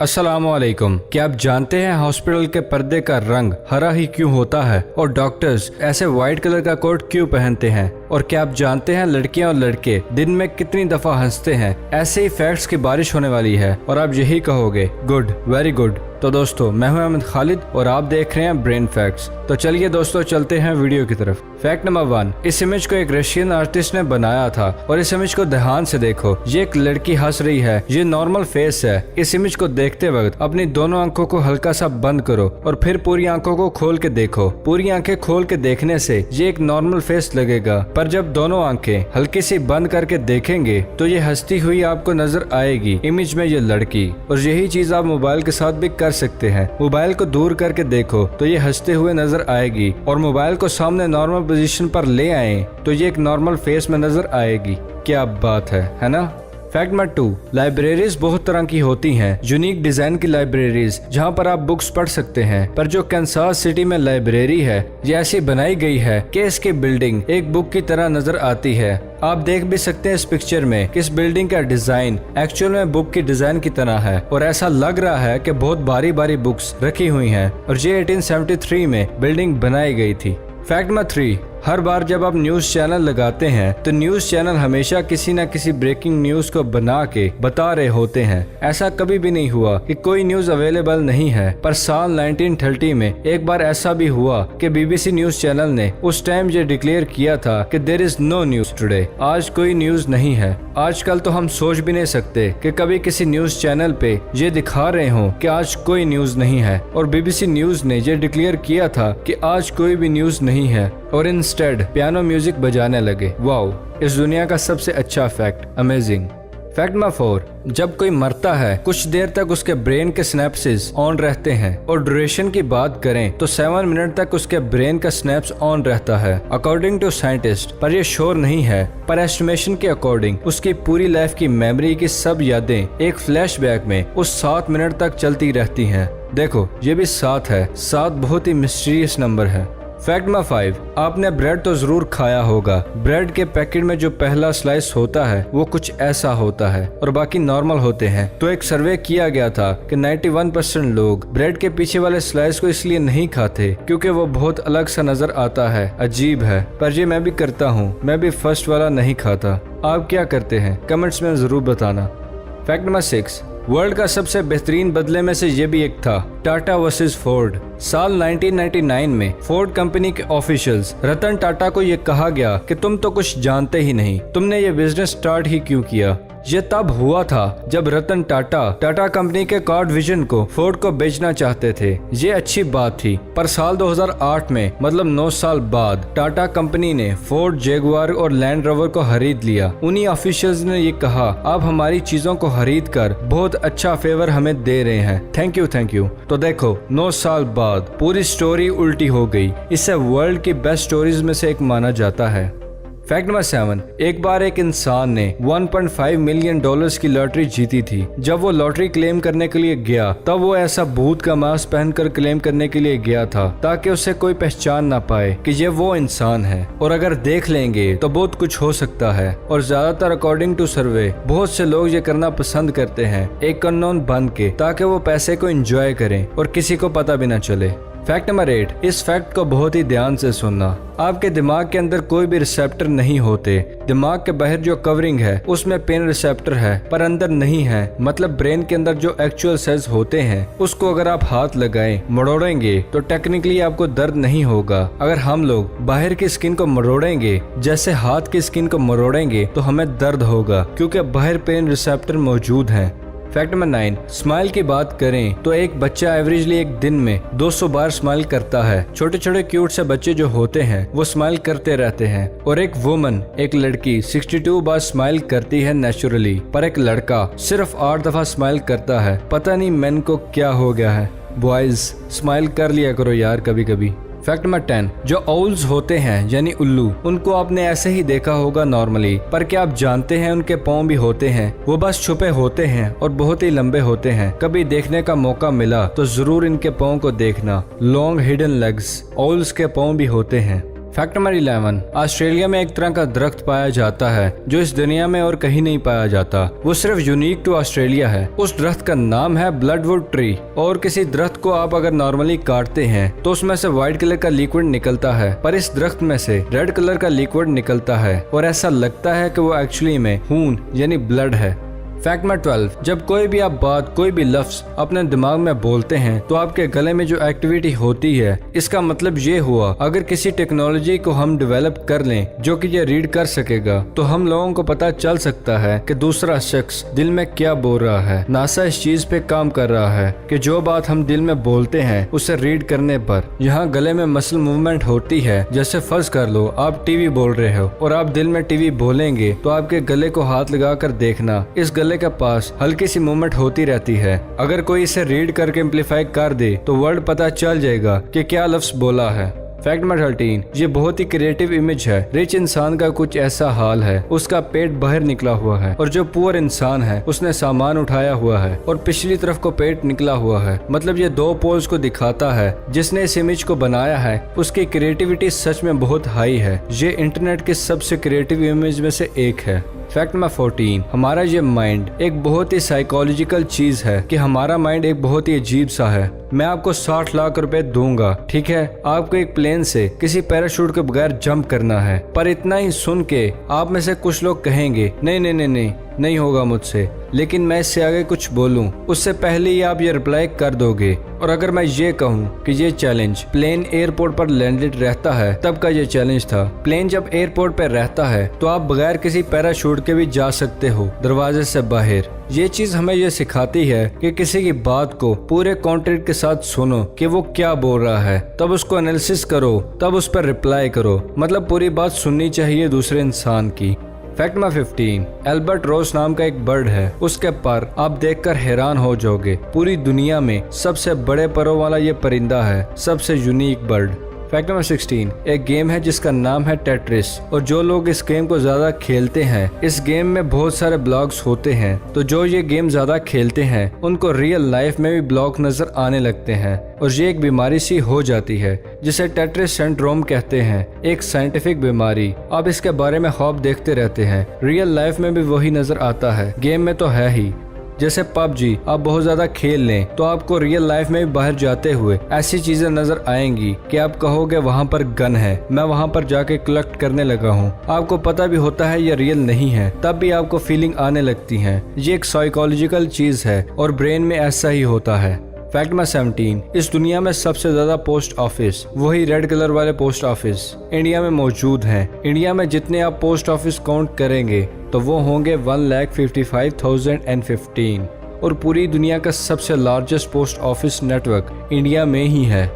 अस्सलामुअलैकुम। क्या आप जानते हैं हॉस्पिटल के पर्दे का रंग हरा ही क्यों होता है और डॉक्टर्स ऐसे व्हाइट कलर का कोट क्यों पहनते हैं? और क्या आप जानते हैं लड़कियां और लड़के दिन में कितनी दफा हंसते हैं? ऐसे ही फैक्ट्स की बारिश होने वाली है और आप यही कहोगे गुड, वेरी गुड। तो दोस्तों, मैं हूं अहमद खालिद और आप देख रहे हैं ब्रेन फैक्ट्स। तो चलिए दोस्तों, चलते हैं वीडियो की तरफ। फैक्ट नंबर 1, इस इमेज को एक रशियन आर्टिस्ट ने बनाया था और इस इमेज को ध्यान से देखो। ये एक लड़की हंस रही है, ये नॉर्मल फेस है। इस इमेज को देखते वक्त अपनी दोनों आंखों को हल्का सा बंद करो और फिर पूरी आंखों को खोल के देखो। पूरी आंखें खोल के देखने से ये एक नॉर्मल फेस लगेगा, पर जब दोनों आंखें हल्की सी बंद करके देखेंगे तो ये हंसती हुई आपको नजर आएगी इमेज में ये लड़की। और यही चीज आप मोबाइल के साथ भी कर सकते हैं। मोबाइल को दूर करके देखो तो ये हंसते हुए नजर आएगी और मोबाइल को सामने नॉर्मल पोजीशन पर ले आए तो ये एक नॉर्मल फेस में नजर आएगी। क्या बात है ना? फैक्ट नंबर 2, लाइब्रेरीज बहुत तरह की होती हैं। यूनिक डिजाइन की लाइब्रेरीज जहां पर आप बुक्स पढ़ सकते हैं, पर जो कैंसास सिटी में लाइब्रेरी है ये ऐसी बनाई गई है कि इसकी बिल्डिंग एक बुक की तरह नजर आती है। आप देख भी सकते हैं इस पिक्चर में कि इस बिल्डिंग का डिजाइन एक्चुअल में बुक की डिजाइन की तरह है और ऐसा लग रहा है कि बहुत बारी बारी बुक्स रखी हुई हैं और ये 1873 में बिल्डिंग बनाई गई थी। फैक्ट नंबर 3, हर बार जब आप न्यूज चैनल लगाते हैं तो न्यूज चैनल हमेशा किसी न किसी ब्रेकिंग न्यूज को बना के बता रहे होते हैं। ऐसा कभी भी नहीं हुआ कि कोई न्यूज अवेलेबल नहीं है, पर साल 1930 में एक बार ऐसा भी हुआ कि बीबीसी न्यूज चैनल ने उस टाइम ये डिक्लेयर किया था कि there is no news today, आज कोई न्यूज नहीं है। आजकल तो हम सोच भी नहीं सकते कि कभी किसी न्यूज चैनल पे ये दिखा रहे हो कि आज कोई न्यूज नहीं है, और बीबीसी न्यूज ने ये डिक्लेयर किया था कि आज कोई भी न्यूज नहीं है और इंस्टेड पियानो म्यूजिक बजाने लगे। वाओ, इस दुनिया का सबसे अच्छा फैक्ट, अमेजिंग। फैक्ट नंबर 4, जब कोई मरता है कुछ देर तक उसके ब्रेन के स्नैप्सेस ऑन रहते हैं और ड्यूरेशन की बात करें तो 7 मिनट तक उसके ब्रेन का स्नैप्स ऑन रहता है अकॉर्डिंग टू साइंटिस्ट। पर यह श्योर नहीं है, पर एस्टिमेशन के अकॉर्डिंग उसकी पूरी लाइफ की मेमोरी की सब यादें एक फ्लैशबैक में उस 7 मिनट तक चलती रहती हैं। देखो, ये भी 7 है। 7 बहुत ही मिस्टीरियस नंबर है। फैक्ट नंबर 5, आपने ब्रेड तो जरूर खाया होगा। ब्रेड के पैकेट में जो पहला स्लाइस होता है वो कुछ ऐसा होता है और बाकी नॉर्मल होते हैं। तो एक सर्वे किया गया था कि 91% लोग ब्रेड के पीछे वाले स्लाइस को इसलिए नहीं खाते क्योंकि वो बहुत अलग सा नजर आता है, अजीब है। पर ये मैं भी करता हूँ, मैं भी फर्स्ट वाला नहीं खाता। आप क्या करते हैं कमेंट्स में जरूर बताना। फैक्ट नंबर 6, वर्ल्ड का सबसे बेहतरीन बदले में से ये भी एक था, टाटा वर्सेस फोर्ड। साल 1999 में फोर्ड कंपनी के ऑफिशियल्स रतन टाटा को ये कहा गया कि तुम तो कुछ जानते ही नहीं, तुमने ये बिजनेस स्टार्ट ही क्यों किया। ये तब हुआ था जब रतन टाटा कंपनी के कार्ड विजन को फोर्ड को बेचना चाहते थे। ये अच्छी बात थी, पर साल 2008 में मतलब 9 साल बाद टाटा कंपनी ने फोर्ड, जैगुआर और लैंड रोवर को खरीद लिया। उन्हीं ऑफिशियल्स ने ये कहा, आप हमारी चीजों को खरीद कर बहुत अच्छा फेवर हमें दे रहे हैं, थैंक यू। तो देखो, 9 साल बाद पूरी स्टोरी उल्टी हो गई। इसे वर्ल्ड की बेस्ट स्टोरीज में से एक माना जाता है। फैक्ट नंबर 7, एक बार एक इंसान ने 1.5 मिलियन डॉलर्स की लॉटरी जीती थी। जब वो लॉटरी क्लेम करने के लिए गया तब वो ऐसा भूत का मास्क पहनकर क्लेम करने के लिए गया था ताकि उसे कोई पहचान ना पाए कि ये वो इंसान है। और अगर देख लेंगे तो बहुत कुछ हो सकता है, और ज्यादातर अकॉर्डिंग टू सर्वे बहुत से लोग ये करना पसंद करते हैं एक अननोन बन के, ताकि वो पैसे को एंजॉय करें और किसी को पता भी ना चले। फैक्ट नंबर 8, इस फैक्ट को बहुत ही ध्यान से सुनना। आपके दिमाग के अंदर कोई भी रिसेप्टर नहीं होते। दिमाग के बाहर जो कवरिंग है उसमें पेन रिसेप्टर है, पर अंदर नहीं है। मतलब ब्रेन के अंदर जो एक्चुअल सेल्स होते हैं उसको अगर आप हाथ लगाएं, मरोड़ेंगे तो टेक्निकली आपको दर्द नहीं होगा। अगर हम लोग बाहर की स्किन को मरोड़ेंगे, जैसे हाथ की स्किन को मरोड़ेंगे, तो हमें दर्द होगा क्योंकि बाहर पेन रिसेप्टर मौजूद हैं। फैक्ट नंबर 9, स्माइल की बात करें तो एक बच्चा एवरेजली एक दिन में 200 बार स्माइल करता है। छोटे छोटे क्यूट से बच्चे जो होते हैं वो स्माइल करते रहते हैं, और एक वुमन, एक लड़की 62 बार स्माइल करती है नेचुरली, पर एक लड़का सिर्फ 8 दफा स्माइल करता है। पता नहीं मेन को क्या हो गया है। बॉयज, स्माइल कर लिया करो यार कभी कभी। फैक्ट नंबर 10, जो औल्स होते हैं यानी उल्लू, उनको आपने ऐसे ही देखा होगा नॉर्मली, पर क्या आप जानते हैं उनके पाँव भी होते हैं। वो बस छुपे होते हैं और बहुत ही लंबे होते हैं। कभी देखने का मौका मिला तो जरूर इनके पाँव को देखना। लॉन्ग हिडन लेग्स, औल्स के पाँव भी होते हैं। फैक्ट नंबर 11, ऑस्ट्रेलिया में एक तरह का दरख्त पाया जाता है जो इस दुनिया में और कहीं नहीं पाया जाता। वो सिर्फ यूनिक टू ऑस्ट्रेलिया है। उस दरख्त का नाम है ब्लडवुड ट्री। और किसी दरख्त को आप अगर नॉर्मली काटते हैं तो उसमें से व्हाइट कलर का लिक्विड निकलता है, पर इस दरख्त में से रेड कलर का लिक्विड निकलता है और ऐसा लगता है कि वो एक्चुअली में खून यानी ब्लड है। फैक्ट नंबर 12, जब कोई भी आप बात, कोई भी लफ्ज अपने दिमाग में बोलते हैं तो आपके गले में जो एक्टिविटी होती है, इसका मतलब ये हुआ अगर किसी टेक्नोलॉजी को हम डेवलप कर लें जो कि ये रीड कर सकेगा तो हम लोगों को पता चल सकता है कि दूसरा शख्स दिल में क्या बोल रहा है। नासा इस चीज पे काम कर रहा है कि जो बात हम दिल में बोलते हैं उसे रीड करने पर यहाँ गले में मसल मूवमेंट होती है। जैसे फर्ज कर लो आप टीवी बोल रहे हो और आप दिल में टीवी बोलेंगे तो आपके गले को हाथ लगा कर देखना, इस गले के पास हल्की सी मूवमेंट होती रहती है। अगर कोई इसे रीड करके एम्पलीफाई कर दे तो वर्ड पता चल जाएगा कि क्या लफ्ज बोला है। फैक्ट नंबर 13, ये बहुत ही क्रिएटिव इमेज है। रिच इंसान का कुछ ऐसा हाल है, उसका पेट बाहर निकला हुआ है और जो पुअर इंसान है उसने सामान उठाया हुआ है और पिछली तरफ को पेट निकला हुआ है। मतलब ये दो पोल्स को दिखाता है। जिसने इस इमेज को बनाया है उसकी क्रिएटिविटी सच में बहुत हाई है। ये इंटरनेट के सबसे क्रिएटिव इमेज में से एक है। फैक्ट नंबर 14, हमारा ये माइंड एक बहुत ही साइकोलॉजिकल चीज है कि हमारा माइंड एक बहुत ही अजीब सा है। मैं आपको 60 लाख रुपए दूंगा, ठीक है, आपको एक प्लेन से किसी पैराशूट के बगैर जंप करना है। पर इतना ही सुन के आप में से कुछ लोग कहेंगे नहीं नहीं नहीं नहीं नहीं होगा मुझसे, लेकिन मैं इससे आगे कुछ बोलूं उससे पहले ही आप ये रिप्लाई कर दोगे। और अगर मैं ये कहूं कि ये चैलेंज प्लेन एयरपोर्ट पर लैंडेड रहता है तब का ये चैलेंज था। प्लेन जब एयरपोर्ट पर रहता है तो आप बगैर किसी पैराशूट के भी जा सकते हो दरवाजे से बाहर। ये चीज हमें ये सिखाती है कि किसी की बात को पूरे कॉन्टेक्स्ट के साथ सुनो कि वो क्या बोल रहा है, तब उसको एनालिसिस करो, तब उस पर रिप्लाई करो। मतलब पूरी बात सुननी चाहिए दूसरे इंसान की। फैक्ट नंबर 15, एल्बर्ट रोज नाम का एक बर्ड है। उसके पर आप देखकर हैरान हो जाओगे। पूरी दुनिया में सबसे बड़े परों वाला ये परिंदा है, सबसे यूनिक बर्ड। फैक्ट नंबर 16, एक गेम है जिसका नाम है टेट्रिस। और जो लोग इस गेम को ज्यादा खेलते हैं, इस गेम में बहुत सारे ब्लॉग्स होते हैं, तो जो ये गेम ज्यादा खेलते हैं उनको रियल लाइफ में भी ब्लॉग नजर आने लगते हैं और ये एक बीमारी सी हो जाती है जिसे टेट्रिस सिंड्रोम कहते हैं। एक साइंटिफिक बीमारी। आप इसके बारे में ख्वाब देखते रहते हैं, रियल लाइफ में भी वही नजर आता है, गेम में तो है ही। जैसे पबजी आप बहुत ज्यादा खेल लें तो आपको रियल लाइफ में भी बाहर जाते हुए ऐसी चीजें नजर आएंगी कि आप कहोगे वहाँ पर गन है, मैं वहाँ पर जाके कलेक्ट करने लगा हूँ। आपको पता भी होता है ये रियल नहीं है, तब भी आपको फीलिंग आने लगती है। ये एक साइकोलॉजिकल चीज है और ब्रेन में ऐसा ही होता है। फैक्ट नंबर 17, इस दुनिया में सबसे ज्यादा पोस्ट ऑफिस, वही रेड कलर वाले पोस्ट ऑफिस, इंडिया में मौजूद हैं। इंडिया में जितने आप पोस्ट ऑफिस काउंट करेंगे तो वो होंगे 1,55,015 और पूरी दुनिया का सबसे largest post office network India में ही है।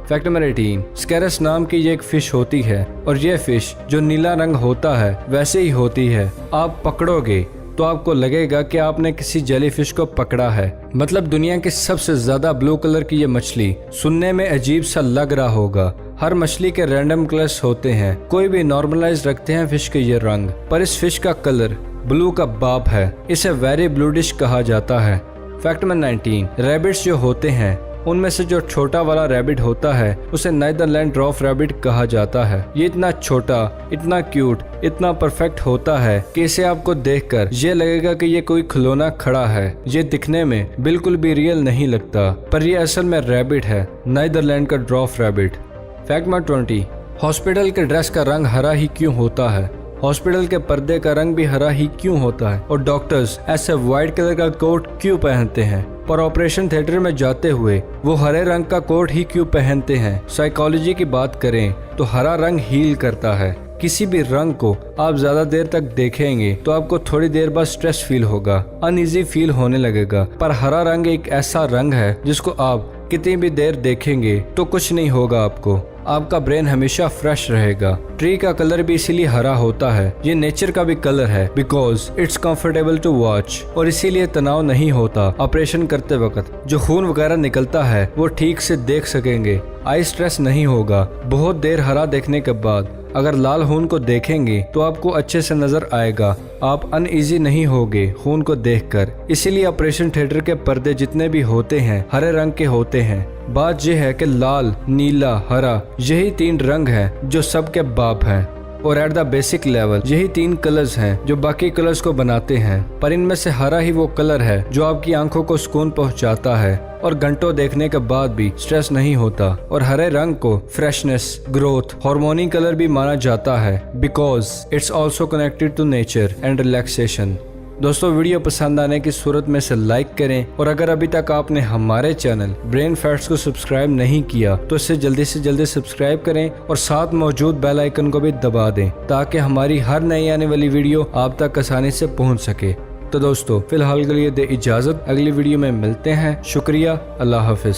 फैक्ट नंबर 18, स्कैरस नाम की ये एक फिश होती है और ये फिश जो नीला रंग होता है वैसे ही होती है। आप पकड़ोगे तो आपको लगेगा कि आपने किसी जेलीफिश को पकड़ा है। मतलब दुनिया की सबसे ज्यादा ब्लू कलर की ये मछली। सुनने में अजीब सा लग रहा होगा। हर मछली के रैंडम कलर्स होते हैं, कोई भी नॉर्मलाइज रखते हैं फिश के ये रंग, पर इस फिश का कलर ब्लू का बाप है। इसे वेरी ब्लूडिश कहा जाता है। फैक्ट नंबर 19, रैबिट्स जो होते हैं उनमें से जो छोटा वाला रैबिट होता है उसे नीदरलैंड ड्वार्फ रैबिट कहा जाता है। ये इतना छोटा, इतना क्यूट, इतना परफेक्ट होता है कि इसे आपको देखकर ये लगेगा कि ये कोई खिलौना खड़ा है। ये दिखने में बिल्कुल भी रियल नहीं लगता, पर ये असल में रैबिट है, नीदरलैंड का dwarf rabbit. Fact number 20, hospital के ड्रेस का रंग हरा ही क्यों होता है? हॉस्पिटल के पर्दे का रंग भी हरा ही क्यों होता है? और डॉक्टर्स ऐसे व्हाइट कलर का कोट क्यों पहनते हैं? पर ऑपरेशन थिएटर में जाते हुए वो हरे रंग का कोट ही क्यों पहनते हैं? साइकोलॉजी की बात करें तो हरा रंग हील करता है। किसी भी रंग को आप ज्यादा देर तक देखेंगे तो आपको थोड़ी देर बाद स्ट्रेस फील होगा, अनईजी फील होने लगेगा। पर हरा रंग एक ऐसा रंग है जिसको आप कितनी भी देर देखेंगे तो कुछ नहीं होगा आपको। आपका ब्रेन हमेशा फ्रेश रहेगा। ट्री का कलर भी इसीलिए हरा होता है, ये नेचर का भी कलर है, because it's comfortable to watch. और इसीलिए तनाव नहीं होता ऑपरेशन करते वक्त। जो खून वगैरह निकलता है वो ठीक से देख सकेंगे, आई स्ट्रेस नहीं होगा। बहुत देर हरा देखने के बाद अगर लाल खून को देखेंगे तो आपको अच्छे से नजर आएगा, आप अनईजी नहीं होगे खून को देखकर। इसीलिए ऑपरेशन थिएटर के पर्दे जितने भी होते हैं हरे रंग के होते हैं। बात यह है कि लाल, नीला, हरा यही 3 रंग हैं जो सबके बाप हैं और एट द बेसिक लेवल यही 3 कलर्स हैं जो बाकी कलर्स को बनाते हैं। पर इनमें से हरा ही वो कलर है जो आपकी आंखों को सुकून पहुंचाता है और घंटों देखने के बाद भी स्ट्रेस नहीं होता। और हरे रंग को फ्रेशनेस, ग्रोथ, हार्मोनी कलर भी माना जाता है because it's also connected to nature and relaxation. दोस्तों, वीडियो पसंद आने की सूरत में से लाइक करें और अगर अभी तक आपने हमारे चैनल ब्रेन फैक्ट्स को सब्सक्राइब नहीं किया तो इसे जल्दी से जल्दी सब्सक्राइब करें और साथ मौजूद बेल आइकन को भी दबा दें ताकि हमारी हर नई आने वाली वीडियो आप तक आसानी से पहुंच सके। तो दोस्तों, फिलहाल के लिए दे इजाजत, अगली वीडियो में मिलते हैं। शुक्रिया, अल्लाह हाफिज।